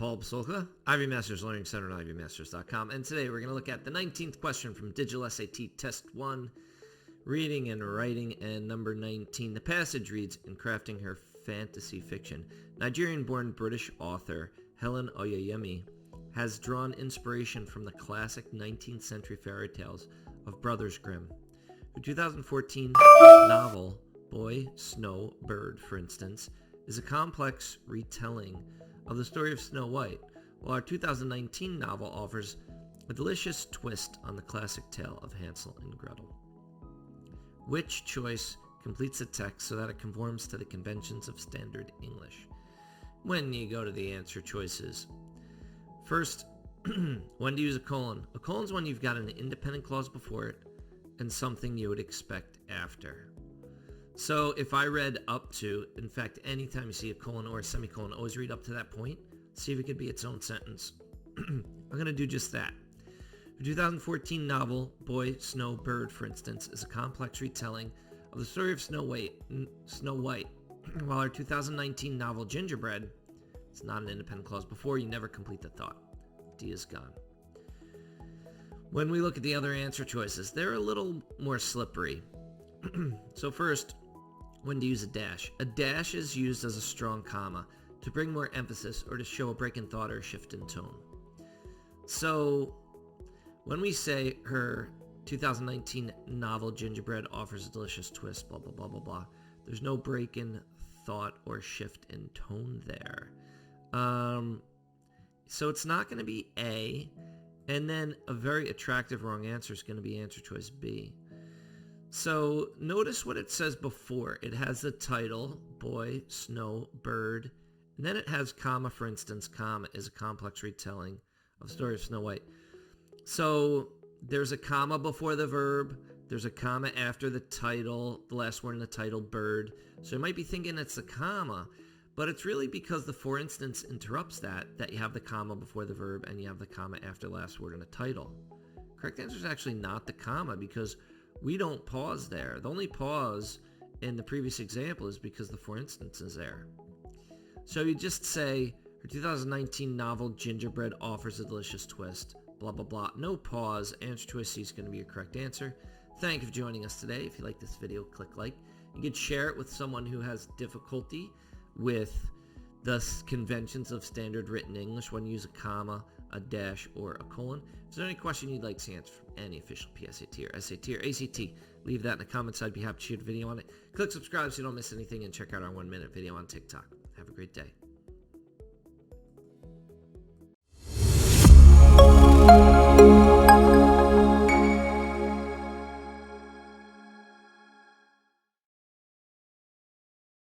Paul Basolka, Ivy Masters Learning Center at ivymasters.com, and today we're going to look at the 19th question from Digital SAT Test 1, Reading and Writing, and number 19. The passage reads, in crafting her fantasy fiction, Nigerian-born British author Helen Oyeyemi has drawn inspiration from the classic 19th century fairy tales of Brothers Grimm. Her 2014 novel, Boy, Snow, Bird, for instance, is a complex retelling of the story of Snow White, while our 2019 novel offers a delicious twist on the classic tale of Hansel and Gretel. Which choice completes the text so that it conforms to the conventions of standard English? When you go to the answer choices, first, when to use a colon. A colon is when you've got an independent clause before it and something you would expect after. So if I read up to, in fact, anytime you see a colon or a semicolon, always read up to that point. See if it could be its own sentence. I'm going to do just that. The 2014 novel, Boy, Snow, Bird, for instance, is a complex retelling of the story of Snow White, while our 2019 novel, Gingerbread, it's not an independent clause before, you never complete the thought. D is gone. When we look at the other answer choices, they're a little more slippery. So first, when to use a dash. A dash is used as a strong comma to bring more emphasis or to show a break in thought or a shift in tone. So when we say her 2019 novel Gingerbread offers a delicious twist, blah, blah, blah, blah, blah, there's no break in thought or shift in tone there. So it's not going to be A, and then a very attractive wrong answer is going to be answer choice B. So notice what it says before. It has the title, Boy, Snow, Bird, and then it has comma, for instance, comma is a complex retelling of the story of Snow White. So there's a comma before the verb, there's a comma after the title, the last word in the title, bird. So you might be thinking it's a comma, but it's really because the for instance interrupts that you have the comma before the verb and you have the comma after the last word in the title. Correct answer is actually not the comma because we don't pause there. The only pause in the previous example is because the for instance is there. So you just say, her 2019 novel Gingerbread offers a delicious twist, blah, blah, blah. No pause. Answer choice C is going to be your correct answer. Thank you for joining us today. If you like this video, click like. You can share it with someone who has difficulty with the conventions of standard written English when you use a comma, a dash, or a colon. If there's any question you'd like to answer from any official PSAT or SAT or ACT, leave that in the comments. I'd be happy to shoot a video on it. Click subscribe so you don't miss anything and check out our 1-minute video on TikTok. Have a great day.